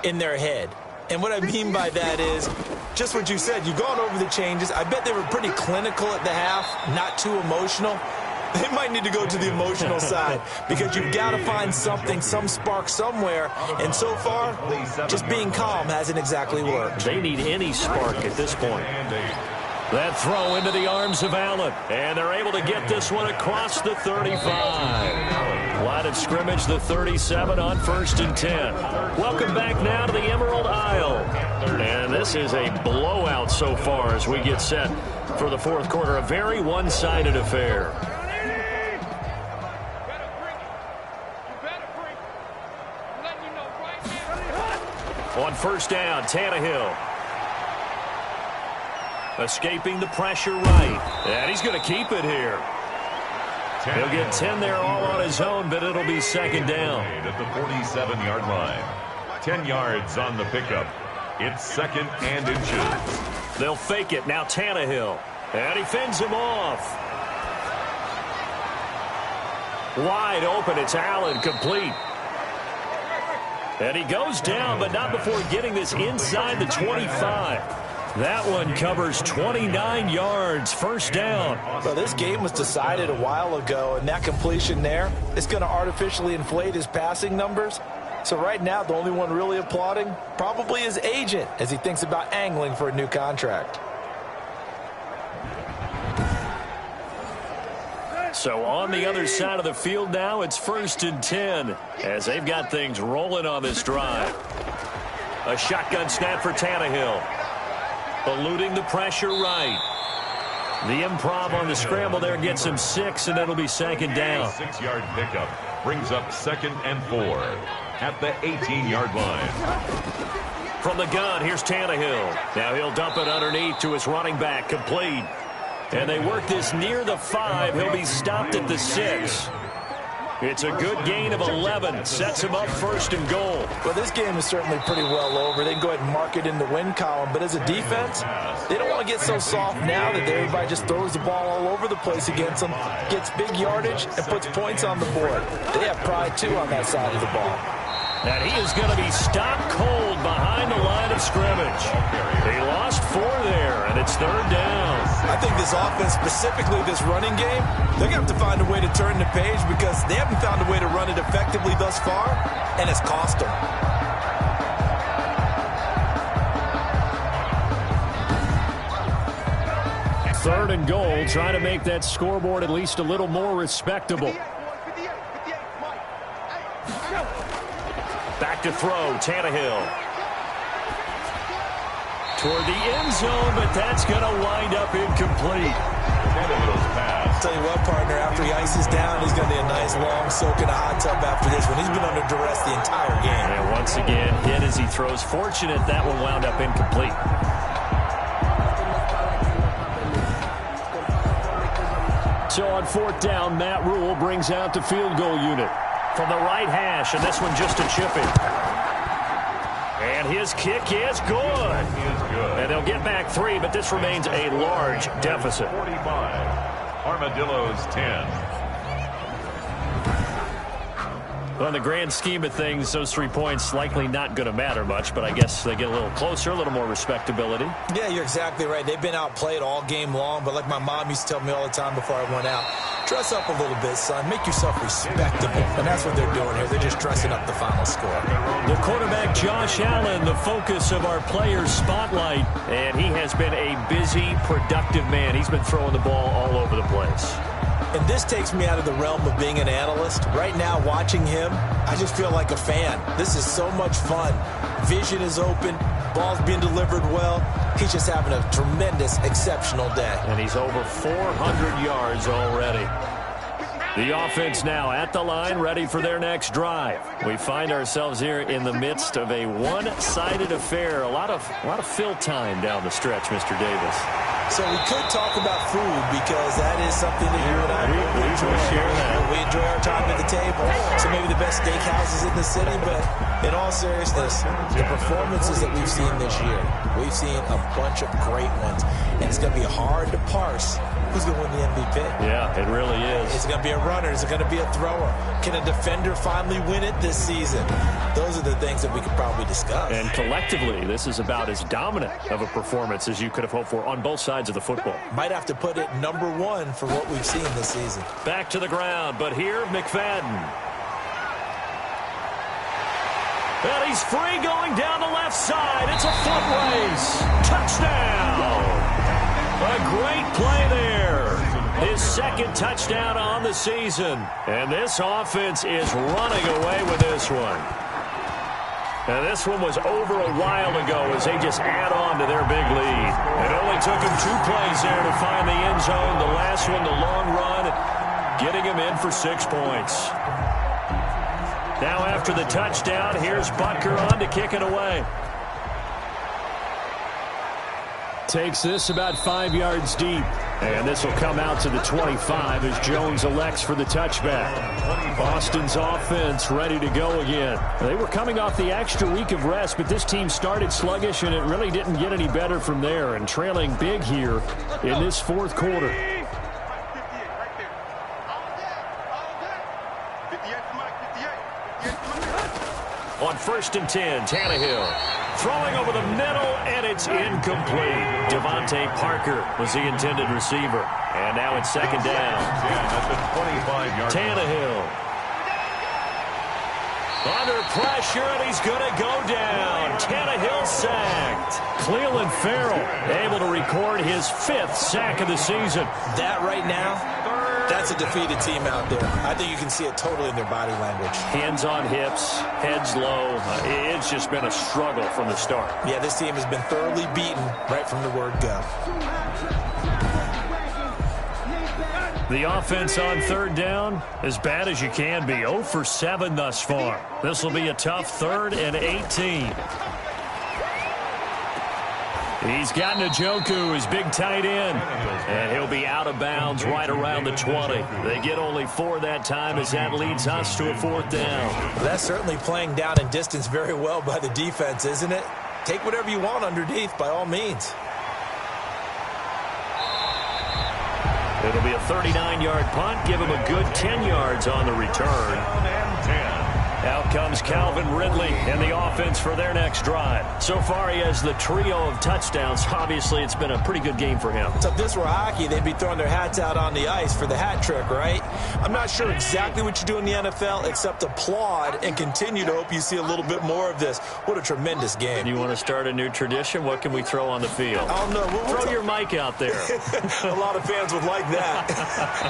in their head. And what I mean by that is just what you said. You've gone over the changes. I bet they were pretty clinical at the half, not too emotional. They might need to go to the emotional side because you've got to find something, some spark somewhere. And so far, just being calm hasn't exactly worked. They need any spark at this point. That throw into the arms of Allen. And they're able to get this one across the 35. Line of scrimmage, the 37 on 1st and 10. Welcome back now to the Emerald Isle. And this is a blowout so far as we get set for the 4th quarter. A very one-sided affair. On 1st down, Tannehill. Escaping the pressure right. And he's going to keep it here. He'll get 10 there all on his own, but it'll be 2nd down. At the 47-yard line. 10 yards on the pickup. It's 2nd and inches. They'll fake it. Now Tannehill. And he fends him off. Wide open. It's Allen, complete. And he goes down, but not before getting this inside the 25. That one covers 29 yards, 1st down. Well, this game was decided a while ago, and that completion there is going to artificially inflate his passing numbers. So right now, the only one really applauding probably his agent as he thinks about angling for a new contract. So on the other side of the field now, it's 1st and 10 as they've got things rolling on this drive. A shotgun snap for Tannehill. Eluding the pressure right. The improv on the scramble there gets him 6, and it'll be 2nd down. 6-yard pickup brings up 2nd and 4 at the 18-yard line. From the gun, here's Tannehill. Now he'll dump it underneath to his running back, complete. And they work this near the 5. He'll be stopped at the 6. It's a good gain of 11. Sets him up 1st and goal. Well, this game is certainly pretty well over. They can go ahead and mark it in the win column. But as a defense, they don't want to get so soft now that everybody just throws the ball all over the place against them, gets big yardage, and puts points on the board. They have pride, too, on that side of the ball. And he is going to be stopped cold behind the line of scrimmage. He lost 4 there, and it's 3rd down. I think this offense, specifically this running game, they're going to have to find a way to turn the page because they haven't found a way to run it effectively thus far, and it's cost them. Third and goal, trying to make that scoreboard at least a little more respectable. Back to throw, Tannehill. toward the end zone, but that's going to wind up incomplete. Tell you what, partner, after he ices down, he's going to be a nice long soak in a hot tub after this one. He's been under duress the entire game. And once again, hit as he throws. Fortunate that one wound up incomplete. So on fourth down, Matt Rule brings out the field goal unit from the right hash, and this one just a chipping. And his kick is good. And they'll get back 3, but this remains a large deficit. 45. Armadillos 10. Well, in the grand scheme of things, those 3 points likely not going to matter much, but I guess they get a little closer, a little more respectability. Yeah, you're exactly right. They've been outplayed all game long, but like my mom used to tell me all the time before I went out, dress up a little bit, son. Make yourself respectable. And that's what they're doing here. They're just dressing up the final score. The quarterback, Josh Allen, the focus of our players' spotlight, and he has been a busy, productive man. He's been throwing the ball all over the place. And this takes me out of the realm of being an analyst. Right now, watching him, I just feel like a fan. This is so much fun. Vision is open. Ball's being delivered well. He's just having a tremendous, exceptional day. And he's over 400 yards already. The offense now at the line, ready for their next drive. We find ourselves here in the midst of a one-sided affair. A lot of fill time down the stretch, Mr. Davis. So we could talk about food because that is something that you and I we share that. We enjoy our time at the table. So maybe the best steakhouses in the city, but in all seriousness, the performances that we've seen this year, we've seen a bunch of great ones, and it's going to be hard to parse who's going to win the MVP. Yeah, it really is. Is it going to be a runner? Is it going to be a thrower? Can a defender finally win it this season? Those are the things that we could probably discuss. And collectively, this is about as dominant of a performance as you could have hoped for on both sides of the football. Might have to put it #1 for what we've seen this season. Back to the ground, but here, McFadden. And he's free going down the left side. It's a foot race. Touchdown. A great play there. His second touchdown on the season. And this offense is running away with this one. And this one was over a while ago as they just add on to their big lead. It only took him 2 plays there to find the end zone. The last one, the long run, getting him in for 6 points. Now after the touchdown, here's Butker on to kick it away. Takes this about 5 yards deep. And this will come out to the 25 as Jones elects for the touchback. Boston's offense ready to go again. They were coming off the extra week of rest, but this team started sluggish, and it really didn't get any better from there. And trailing big here in this fourth quarter. On 1st and 10, Tannehill. Throwing over the middle, and it's incomplete. Devontae Parker was the intended receiver. And now it's 2nd down. Tannehill. Under pressure, and he's going to go down. Tannehill sacked. Cleveland Farrell able to record his 5th sack of the season. That right now, that's a defeated team out there. I think you can see it totally in their body language. Hands on hips, heads low. It's just been a struggle from the start. Yeah, this team has been thoroughly beaten right from the word go. The offense on 3rd down, as bad as you can be. 0 for 7 thus far. This will be a tough 3rd and 18. He's got Njoku, his big tight end, and he'll be out of bounds right around the 20. They get only 4 that time as that leads us to a 4th down. Well, that's certainly playing down in distance very well by the defense, isn't it? Take whatever you want underneath by all means. It'll be a 39-yard punt. Give him a good 10 yards on the return. Out comes Calvin Ridley and the offense for their next drive. So far, he has the trio of touchdowns. Obviously, it's been a pretty good game for him. So if this were hockey, they'd be throwing their hats out on the ice for the hat trick, right? I'm not sure exactly what you do in the NFL except applaud and continue to hope you see a little bit more of this. What a tremendous game. You want to start a new tradition? What can we throw on the field? I don't know. Throw your mic out there. A lot of fans would like that.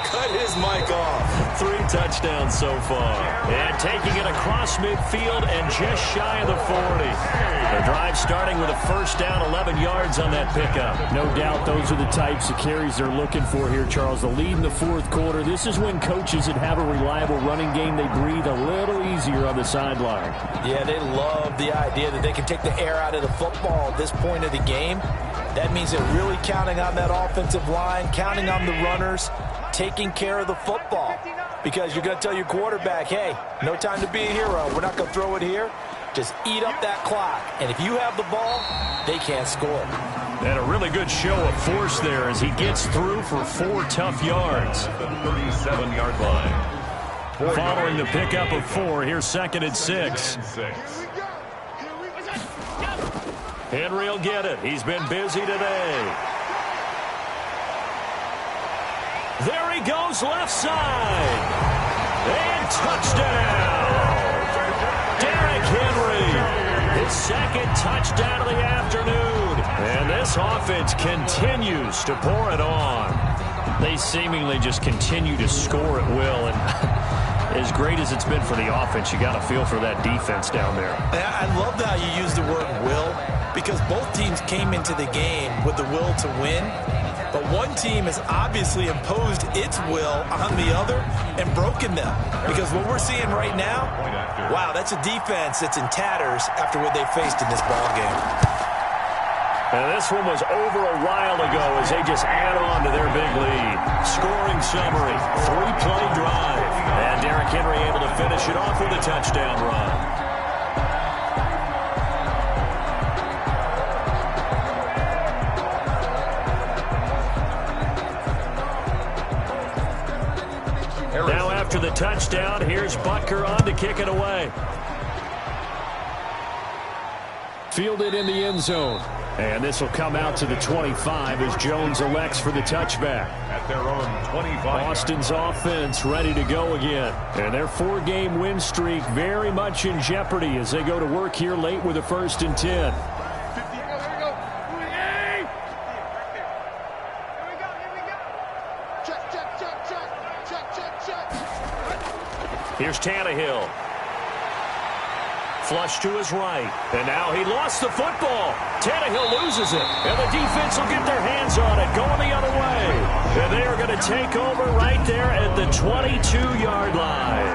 Cut his mic off. 3 touchdowns so far. And taking it across across midfield and just shy of the 40. The drive starting with a first down, 11 yards on that pickup. No doubt those are the types of carries they're looking for here, Charles. The lead in the fourth quarter. This is when coaches that have a reliable running game, they breathe a little easier on the sideline. Yeah, they love the idea that they can take the air out of the football at this point of the game. That means they're really counting on that offensive line, counting on the runners, taking care of the football. Because you're going to tell your quarterback, hey, no time to be a hero. We're not going to throw it here. Just eat up that clock. And if you have the ball, they can't score. And a really good show of force there as he gets through for 4 tough yards. The 37-yard line. Following the pickup of 4, here's 2nd and 6. Henry will get it. He's been busy today. There he goes, left side. And touchdown. Derrick Henry. His 2nd touchdown of the afternoon. And this offense continues to pour it on. They seemingly just continue to score at will. And as great as it's been for the offense, you got to feel for that defense down there. I love how you use the word will, because both teams came into the game with the will to win. But one team has obviously imposed its will on the other and broken them. Because what we're seeing right now, wow, that's a defense that's in tatters after what they faced in this ballgame. And this one was over a while ago as they just add on to their big lead. Scoring summary, 3-play drive. And Derrick Henry able to finish it off with a touchdown run. Now after the touchdown, here's Butker on to kick it away. Fielded in the end zone. And this will come out to the 25 as Jones elects for the touchback. At their own 25. Austin's offense ready to go again. And their 4-game win streak very much in jeopardy as they go to work here late with a 1st and 10. Here's Tannehill. Flush to his right. And now he lost the football. Tannehill loses it. And the defense will get their hands on it, going the other way. And they are going to take over right there at the 22-yard line.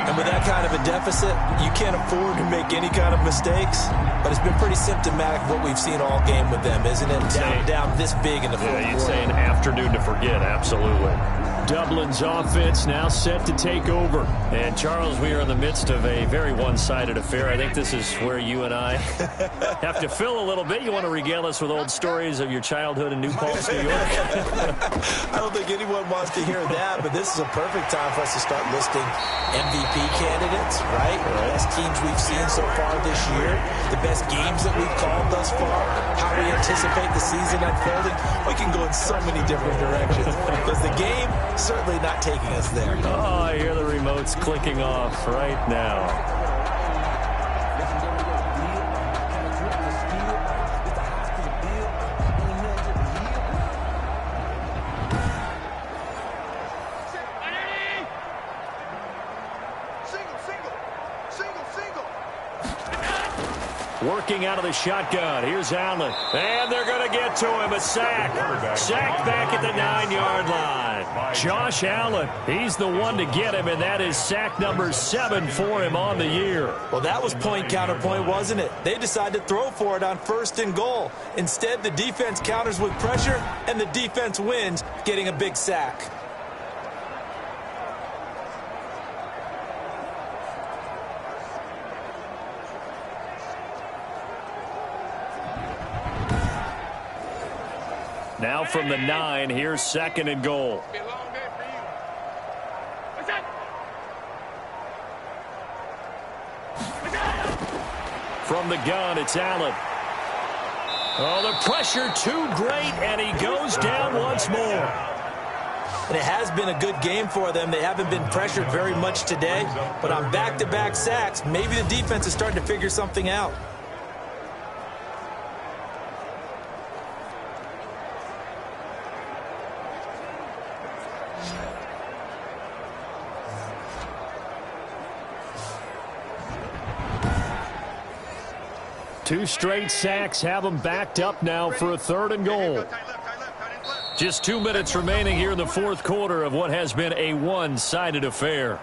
And with that kind of a deficit, you can't afford to make any kind of mistakes. But it's been pretty symptomatic of what we've seen all game with them, isn't it? Down this big in the fourth quarter. You'd say an afternoon to forget, absolutely. Dublin's offense now set to take over. And, Charles, we are in the midst of a very one-sided affair. I think this is where you and I have to fill a little bit. You want to regale us with old stories of your childhood in New Paltz, New York? I don't think anyone wants to hear that, but this is a perfect time for us to start listing MVP candidates, right? The best teams we've seen so far this year, the best games that we've called thus far, how we anticipate the season unfolding. We can go in so many different directions because the game certainly not taking us there. Oh, I hear the remotes clicking off right now. Working out of the shotgun. Here's Allen. And they're going to get to him. A sack. Sack back at the 9-yard line. Josh Allen. He's the one to get him, and that is sack number 7 for him on the year. Well, that was point counterpoint, wasn't it? They decided to throw for it on 1st and goal. Instead, the defense counters with pressure, and the defense wins, getting a big sack. Now from the 9, here's 2nd and goal. From the gun, it's Allen. Oh, the pressure too great, and he goes down once more. And it has been a good game for them. They haven't been pressured very much today, but on back-to-back sacks, maybe the defense is starting to figure something out. 2 straight sacks have them backed up now for a 3rd and goal. Just 2 minutes remaining here in the 4th quarter of what has been a one-sided affair.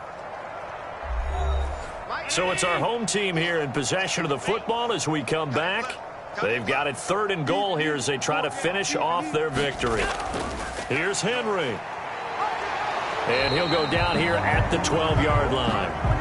So it's our home team here in possession of the football as we come back. They've got it 3rd and goal here as they try to finish off their victory. Here's Henry. And he'll go down here at the 12-yard line.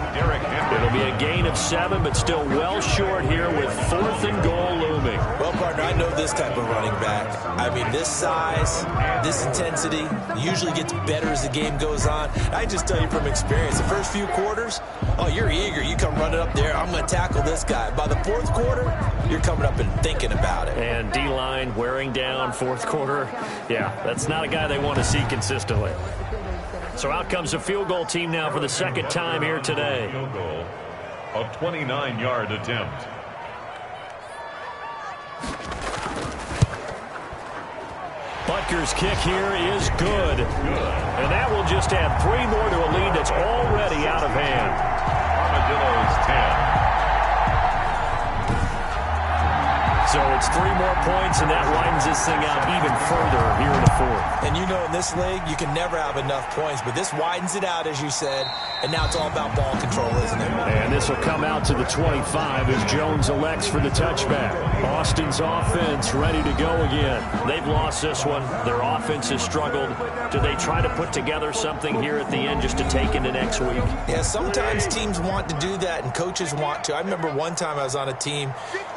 It'll be a gain of 7, but still well short here with 4th and goal looming. Well, partner, I know this type of running back. I mean, this size, this intensity usually gets better as the game goes on. I just tell you from experience, the first few quarters, oh, you're eager. You come running up there, I'm going to tackle this guy. By the 4th quarter, you're coming up and thinking about it. And D-line wearing down 4th quarter. Yeah, that's not a guy they want to see consistently. So out comes a field goal team now for the 2nd time here today. Field goal, a 29-yard attempt. Butker's kick here is good. And that will just add 3 more to a lead that's already out of hand. Armadillos 10. So it's 3 more points, and that widens this thing out even further here in the 4th. And you know, in this league, you can never have enough points, but this widens it out, as you said, and now it's all about ball control, isn't it? And this will come out to the 25 as Jones elects for the touchback. Austin's offense ready to go again. They've lost this one. Their offense has struggled. Do they try to put together something here at the end just to take into next week? Yeah, sometimes teams want to do that, and coaches want to. I remember one time I was on a team,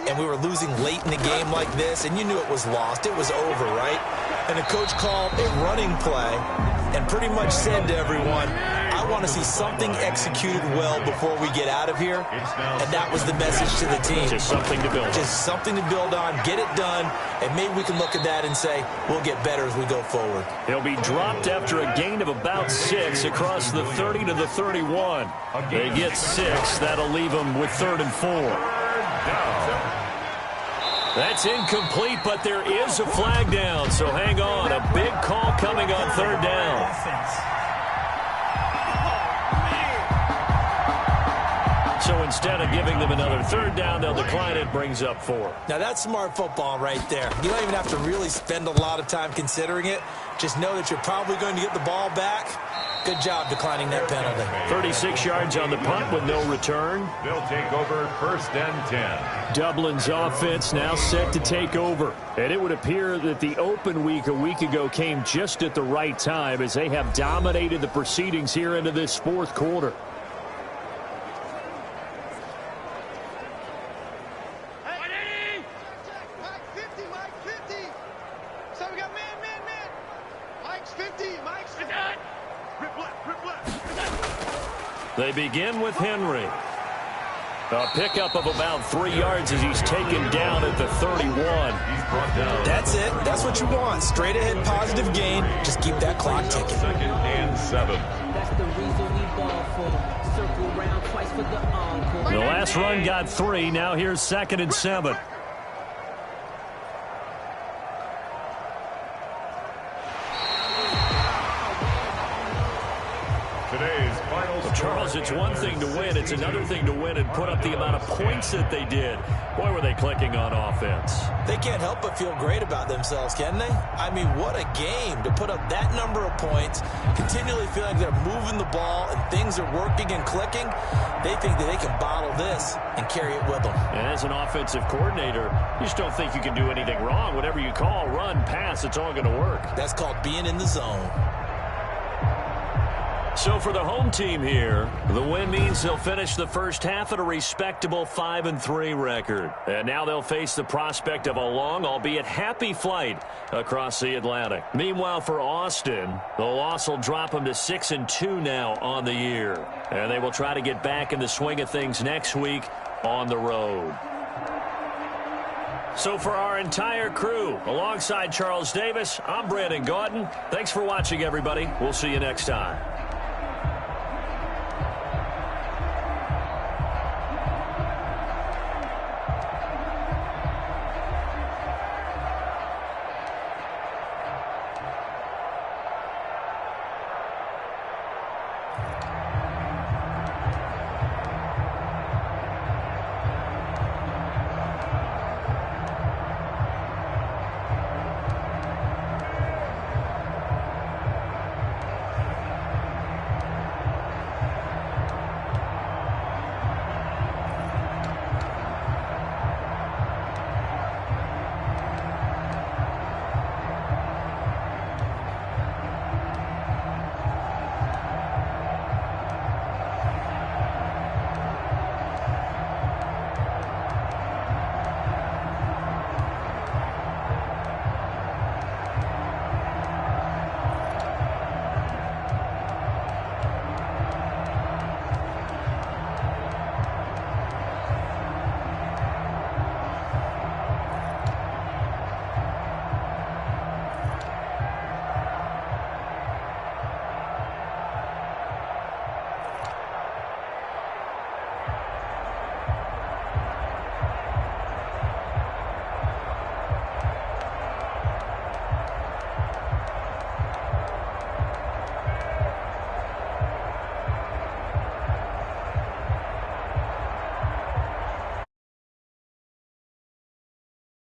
and we were losing late in the game like this, and you knew it was lost. It was over, right? And the coach called a running play and pretty much said to everyone, I want to see something executed well before we get out of here. And that was the message to the team. Just something to build on. Just something to build on, get it done, and maybe we can look at that and say, we'll get better as we go forward. He'll be dropped after a gain of about 6 across the 30 to the 31. They get 6. That'll leave them with 3rd and 4. That's incomplete, but there is a flag down, so hang on. A big call coming on 3rd down. So instead of giving them another 3rd down, they'll decline it, brings up 4. Now that's smart football right there. You don't even have to really spend a lot of time considering it. Just know that you're probably going to get the ball back. Good job declining that penalty. 36 yards on the punt with no return. They'll take over 1st and 10. Dublin's offense now set to take over. And it would appear that the open week a week ago came just at the right time as they have dominated the proceedings here into this 4th quarter. They begin with Henry. A pickup of about 3 yards as he's taken down at the 31. That's it. That's what you want. Straight ahead positive gain. Just keep that clock ticking. 2nd and 7. That's the reason we ball for. Circle round twice for the encore. The last run got 3. Now here's 2nd and 7. Today's final score. Charles, it's one thing to win. It's another thing to win and put up the amount of points that they did. Boy, were they clicking on offense. They can't help but feel great about themselves, can they? I mean, what a game to put up that number of points, continually feeling like they're moving the ball and things are working and clicking. They think that they can bottle this and carry it with them. And as an offensive coordinator, you just don't think you can do anything wrong. Whatever you call, run, pass, it's all going to work. That's called being in the zone. So for the home team here, the win means they'll finish the first half at a respectable 5-3 record. And now they'll face the prospect of a long, albeit happy flight across the Atlantic. Meanwhile, for Austin, the loss will drop them to 6-2 now on the year. And they will try to get back in the swing of things next week on the road. So for our entire crew, alongside Charles Davis, I'm Brandon Gaudin. Thanks for watching, everybody. We'll see you next time.